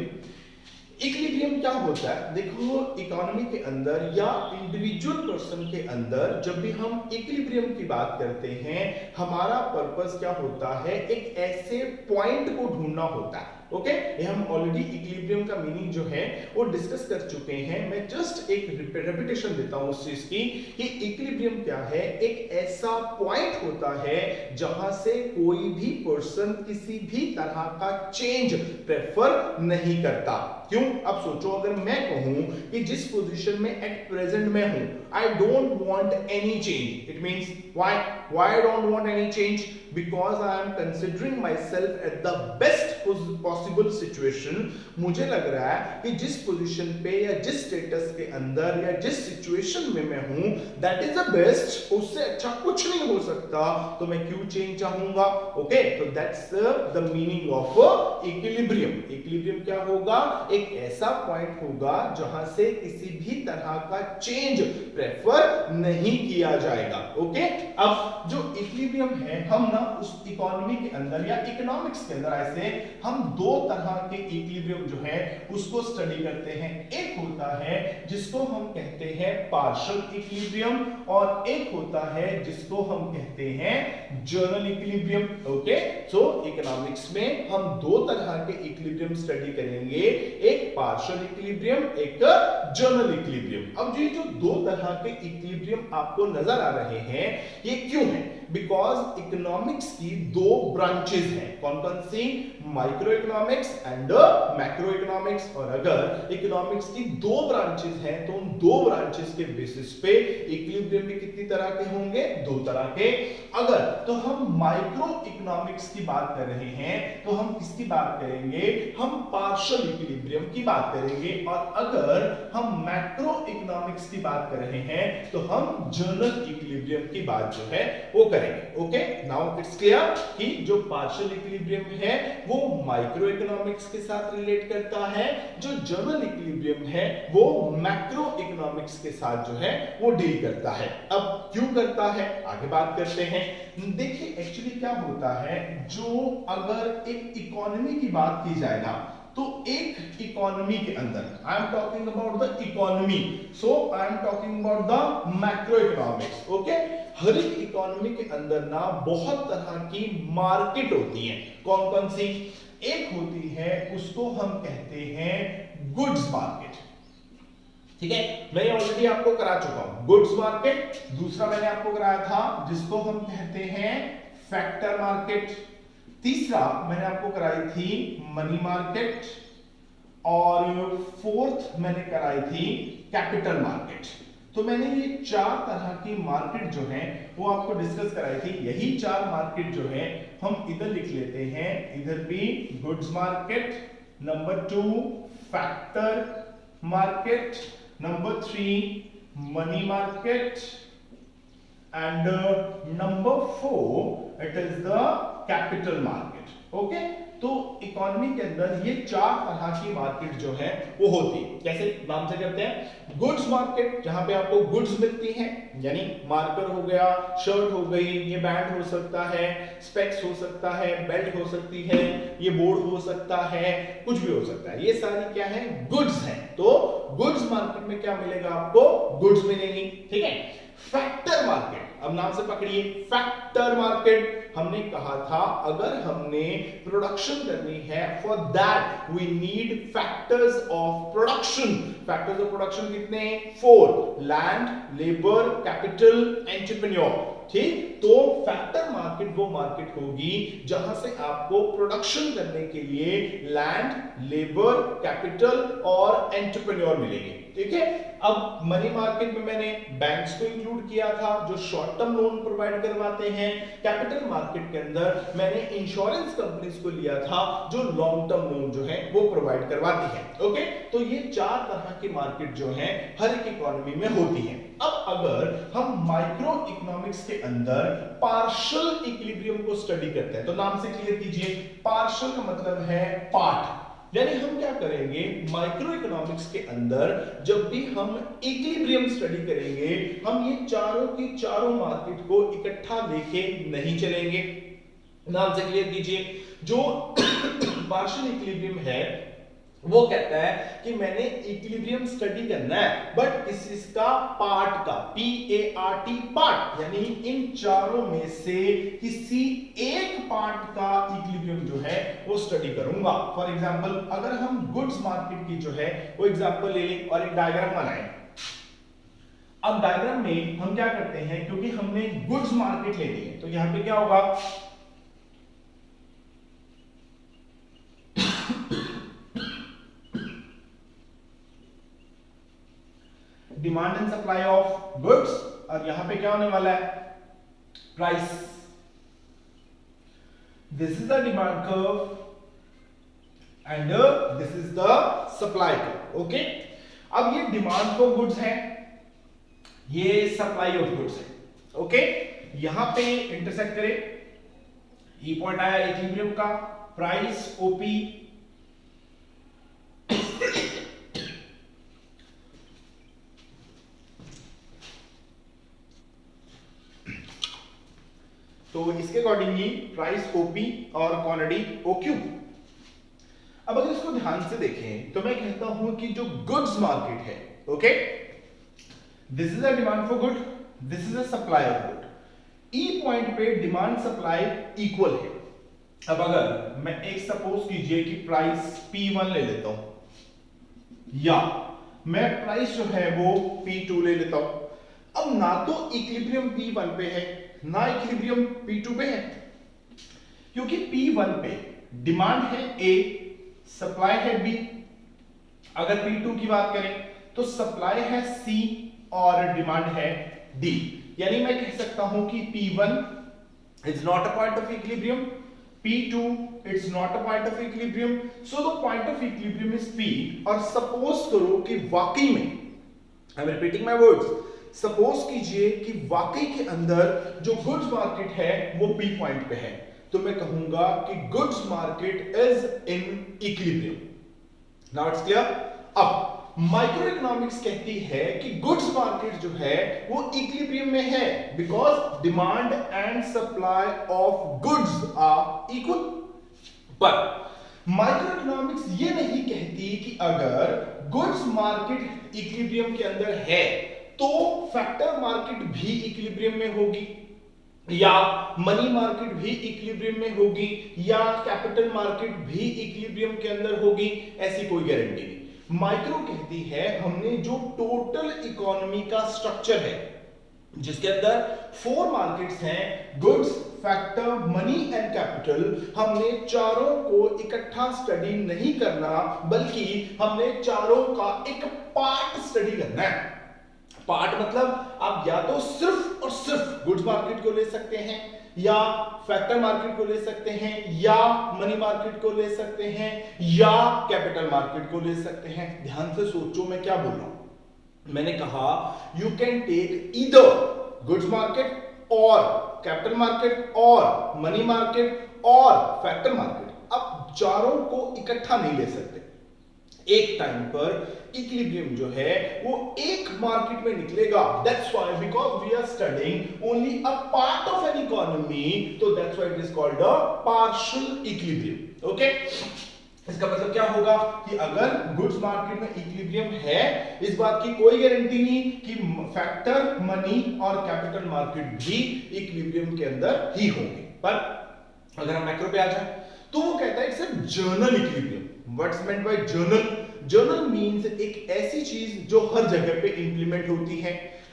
इक्विलिब्रियम क्या होता है? देखो, इकोनॉमी के अंदर या इंडिविजुअल पर्सन के अंदर जब भी हम इक्विलिब्रियम की बात करते हैं, हमारा पर्पस क्या होता है? एक ऐसे पॉइंट को ढूंढना होता है। ओके, ये हम ऑलरेडी इक्विलिब्रियम का मीनिंग जो है वो डिस्कस कर चुके हैं। मैं जस्ट एक रिपीटेशन देता हूं उस चीज की कि इक्विलिब्रियम क्या है। एक ऐसा पॉइंट होता है जहां से कोई भी पर्सन किसी भी तरह का चेंज प्रेफर नहीं करता। क्यों? अब सोचो, अगर मैं कहूं कि जिस पोजीशन में एट प्रेजेंट में हूं, I don't want any change, it means why I don't want any change? Because I am considering my self at the best possible situation. मुझे लग रहा है कि जिस पोजीशन पे या जिस स्टेटस के अंदर या जिस सिचुएशन में मैं हूं, दैट इज द बेस्ट, उससे अच्छा कुछ नहीं हो सकता, तो मैं क्यों चेंज चाहूंगा? ओके, तो that's the meaning of equilibrium. Equilibrium क्या होगा? एक ऐसा पॉइंट होगा जहां से किसी भी तरह का चेंज प्रेफर नहीं किया जाएगा। ओके, अब जो इक्विलिब्रियम है, हम ना उस इकोनॉमी के अंदर या इकोनॉमिक्स के अंदर ऐसे हम दो तरह के इक्विलिब्रियम जो है उसको स्टडी करते हैं। एक होता है जिसको हम कहते हैं पार्शियल इक्विलिब्रियम और एक होता है जिसको हम कहते हैं जनरल इक्विलिब्रियम। ओके, सो इकोनॉमिक्स में हम दो तरह के इक्विलिब्रियम स्टडी करेंगे, एक पार्शियल इक्विलिब्रियम, एक जनरल इक्विलिब्रियम। अब ये जो दो तरह के इक्विलिब्रियम आपको नजर आ रहे हैं, ये क्यों है? बिकॉज इकोनॉमिक्स की दो ब्रांचेस हैं। कौन कौन सी? Microeconomics and macroeconomics. और अगर इकोनॉमिक्स की दो ब्रांचेस हैं तो उन दो ब्रांचेस के बेसिस पे इक्विलिब्रियम भी कितनी तरह के होंगे? दो तरह के। अगर तो हम माइक्रो इकोनॉमिक्स की बात कर रहे हैं तो हम किसकी बात करेंगे? हम पार्शियल इक्विलिब्रियम की बात करेंगे। और अगर हम मैक्रो इकोनॉमिक्स की बात कर रहे हैं तो हम जनरल इक्विलिब्रियम की बात जो है वो करेंगे। ओके, नाउ इट्स क्लियर कि जो पार्शियल इक्विलिब्रियम है वो माइक्रो इकोनॉमिक्स के साथ रिलेट करता है, जो जनरल इक्विलिब्रियम है वो मैक्रो इकोनॉमिक्स के साथ जो है वो डील करता है। अब क्यों करता है, आगे बात करते हैं। देखिए, एक्चुअली क्या होता है, जो अगर एक इकोनॉमी की बात की जाए ना, तो एक इकोनॉमी के अंदर, I am talking about the economy, so I am talking about the macro economics. Okay, हर एक इकोनॉमी के अंदर ना बहुत तरह की मार्केट होती है। कौन कौन सी? एक होती है, उसको हम कहते हैं गुड्स मार्केट। ठीक है, मैं ऑलरेडी आपको करा चुका हूं गुड्स मार्केट। दूसरा मैंने आपको कराया था जिसको हम कहते हैं फैक्टर मार्केट। तीसरा मैंने आपको कराई थी मनी मार्केट और फोर्थ मैंने कराई थी कैपिटल मार्केट। तो मैंने ये चार तरह की मार्केट जो है वो आपको डिस्कस कराई थी। यही चार मार्केट जो है हम इधर लिख लेते हैं, इधर भी goods market, number 2 factor market, number 3 money market and number 4 it is the capital market. Okay, तो इकोनॉमी के अंदर ये चार तरह की मार्केट जो है वो होती है। कैसे नाम से करते हैं? गुड्स मार्केट, जहां पे आपको गुड्स मिलती हैं, यानी मार्कर हो गया, शर्ट हो गई, ये बैंड हो सकता है, स्पेक्स हो सकता है, बेल्ट हो सकती है, ये बोर्ड हो सकता है, कुछ भी हो सकता है। ये सारी क्या है? गुड्स हैं। तो गुड्स मार्केट में क्या मिलेगा? आपको गुड्स मिलेंगी। ठीक है। फैक्टर मार्केट, अब नाम से पकड़िए, फैक्टर मार्केट। हमने कहा था अगर हमने प्रोडक्शन करनी है, for that we need factors of production. Factors of production कितने हैं? 4, लैंड, लेबर, कैपिटल, एंटरप्रेन्योर। ठीक, तो फैक्टर मार्केट वो मार्केट होगी जहां से आपको प्रोडक्शन करने के लिए लैंड, लेबर, कैपिटल और एंटरप्रेन्योर मिलेंगे। ठीक है, अब मनी मार्केट में मैंने बैंक्स को इंक्लूड किया था जो शॉर्ट टर्म लोन प्रोवाइड करवाते हैं। कैपिटल मार्केट के अंदर मैंने इंश्योरेंस कंपनीज को लिया था जो लॉन्ग टर्म लोन जो है वो प्रोवाइड करवाती है। ओके, तो ये 4 तरह की मार्केट जो है हर एक इकोनॉमी में होती है। अब अगर हम माइक्रो इकोनॉमिक्स के अंदर पार्शियल इक्विलिब्रियम को स्टडी करते हैं, तो नाम से क्लियर कीजिए, पार्शियल का मतलब है पार्ट। यानी हम क्या करेंगे, माइक्रो इकोनॉमिक्स के अंदर जब भी हम इक्विलिब्रियम स्टडी करेंगे, हम ये चारों की चारों मार्केट को इकट्ठा लेके नहीं चलेंगे। नाम से क्लियर कीजिए, जो पार्शियल इक्विलिब्रियम है वो कहता है कि मैंने इक्विलिब्रियम स्टडी करना है बट इसका पार्ट का, PART पार्ट, यानी इन चारों में से किसी एक पार्ट का इक्विलिब्रियम जो है वो स्टडी करूंगा। फॉर एग्जांपल अगर हम गुड्स मार्केट की जो है वो एग्जांपल ले लें और एक डायग्राम बनाएं। अब डायग्राम में हम क्या करते हैं, क्योंकि हमने गुड्स मार्केट लेनी है तो यहां पे क्या होगा, demand and supply of goods, और यहां पे क्या होने वाला है, price. This is the demand curve and this is the supply curve. Okay, अब ये डिमांड फॉर गुड्स है, ये सप्लाई ऑफ गुड्स है। ओके, यहां पे इंटरसेक्ट करें, ई पॉइंट आया इक्विलिब्रियम का, प्राइस, ओपी, तो इसके अकॉर्डिंगली प्राइस ओपी और क्वांटिटी ओक्यू। अब अगर इसको ध्यान से देखें तो मैं कहता हूं कि जो गुड्स मार्केट है, okay, this is a demand for good, this is a supply of good. E point पे डिमांड सप्लाई इक्वल है। अब अगर मैं एक सपोज कीजिए कि प्राइस P1 ले लेता हूं, या मैं प्राइस जो है वो P2 ले लेता हूं। अब ना तो इक्विलिब्रियम P1 पे है ना इक्विलिब्रियम P2 पे है, क्योंकि P1 पे डिमांड है A, सप्लाई है B। अगर P2 की बात करें तो सप्लाई है C और डिमांड है D। यानी मैं कह सकता हूं कि P1 is not a point of equilibrium, P2 it's not a point of equilibrium, so the point of equilibrium is P। और सपोज करो कि वाकई में, I am repeating my words, suppose कीजिए कि वाकई के अंदर जो गुड्स मार्केट है वो P पॉइंट पे है, तो मैं कहूंगा कि goods market is in equilibrium. Now it's clear. अब माइक्रो इकोनॉमिक्स कहती है कि गुड्स मार्केट जो है वो इक्विलिब्रियम में है because demand and supply of goods are equal. पर माइक्रो इकोनॉमिक्स ये नहीं कहती कि अगर गुड्स मार्केट इक्विलिब्रियम के अंदर है तो फैक्टर मार्केट भी इक्विलिब्रियम में होगी, या मनी मार्केट भी इक्विलिब्रियम में होगी, या कैपिटल मार्केट भी इक्विलिब्रियम के अंदर होगी। ऐसी कोई गारंटी नहीं। माइक्रो कहती है हमने जो टोटल इकोनॉमी का स्ट्रक्चर है जिसके अंदर 4 मार्केट्स हैं, goods, factor, money and capital, हमने चारों को इकट्ठा स्टडी नहीं करना बल्कि हमने चारों का एक पार्ट स्टडी करना है। पार्ट मतलब आप या तो सिर्फ और सिर्फ गुड्स मार्केट को ले सकते हैं, या फैक्टर मार्केट को ले सकते हैं, या मनी मार्केट को ले सकते हैं, या कैपिटल मार्केट को ले सकते हैं। ध्यान से सोचो मैं क्या बोल रहा हूं। मैंने कहा you can take either goods market और कैपिटल मार्केट और मनी मार्केट और फैक्टर मार्केट। अब चारों को इकट्ठा नहीं ले सकते। एक टाइम पर इक्विलिब्रियम जो है वो एक मार्केट में निकलेगा। That's why because we are studying only a part of an economy, तो that's why it is called a partial equilibrium. Okay, इसका मतलब क्या होगा कि अगर गुड्स मार्केट में इक्विलिब्रियम है, इस बात की कोई गारंटी नहीं कि फैक्टर मनी और कैपिटल मार्केट भी इक्विलिब्रियम के अंदर ही होंगे। पर अगर हम मैक्रो पे आ जाए तो वो कहता है it's a journal equilibrium. What's meant by journal? Journal means एक ऐसी चीज जो हर जगह पे इंप्लीमेंट होती है।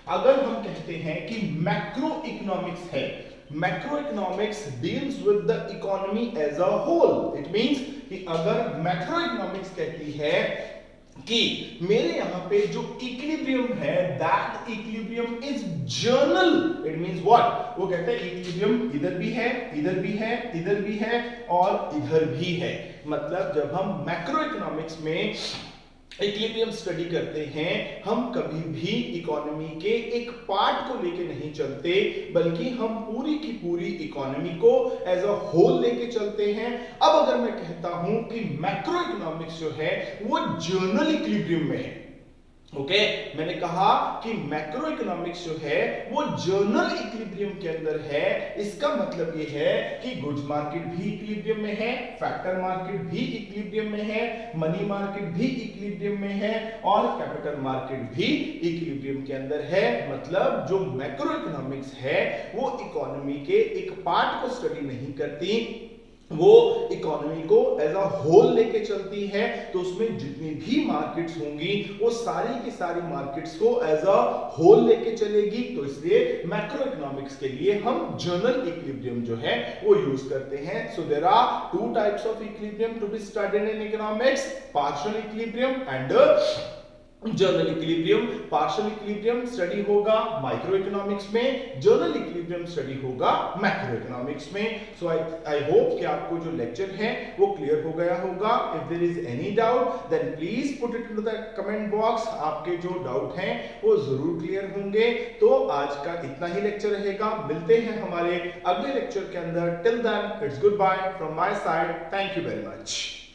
अगर हम कहते हैं कि मैक्रो इकोनॉमिक्स है, macro economics deals with the economy as a whole. It means कि अगर मैक्रो इकोनॉमिक्स कहती है कि मेरे यहां पे जो इक्विलिब्रियम है that equilibrium is journal, it means what? वो कहते हैं इक्विलिब्रियम इधर भी है, इधर भी है, इधर भी है और इधर भी है। मतलब जब हम मैक्रो इकोनॉमिक्स में इक्विलिब्रियम स्टडी करते हैं, हम कभी भी इकोनॉमी के एक पार्ट को लेके नहीं चलते, बल्कि हम पूरी की पूरी इकोनॉमी को एज अ होल लेके चलते हैं। अब अगर मैं कहता हूं कि मैक्रो इकोनॉमिक्स जो है वो जर्नल इक्विलिब्रियम में है, ओके मैंने कहा कि मैक्रो इकोनॉमिक्स जो है वो जर्नल इक्विलिब्रियम के अंदर है। इसका मतलब ये है कि गुड्स मार्केट भी इक्विलिब्रियम में है, फैक्टर मार्केट भी इक्विलिब्रियम में है, मनी मार्केट भी इक्विलिब्रियम में है और कैपिटल मार्केट भी इक्विलिब्रियम के अंदर है। मतलब जो मैक्रो इकोनॉमिक्स है वो इकोनॉमी के एक पार्ट को स्टडी नहीं करती, वो इकोनॉमी को एज अ होल लेके चलती है। तो उसमें जितनी भी मार्केट्स होंगी वो सारी की सारी मार्केट्स को एज अ होल लेके चलेगी। तो इसलिए मैक्रो इकोनॉमिक्स के लिए हम जर्नल इक्विलिब्रियम जो है वो यूज करते हैं। So there are two types of equilibrium to be studied in economics, partial equilibrium and general equilibrium. Partial equilibrium study होगा माइक्रो इकोनॉमिक्स में, जर्नल इक्विलिब्रियम स्टडी होगा मैक्रो इकोनॉमिक्स में। सो आई होप कि आपको जो लेक्चर है वो क्लियर हो गया होगा। If there is any doubt then please put it in the comment box. आपके जो डाउट हैं वो जरूर क्लियर होंगे। तो आज का इतना ही लेक्चर रहेगा, मिलते हैं हमारे अगले लेक्चर के अंदर। Till then it's good bye from my side, thank you very much.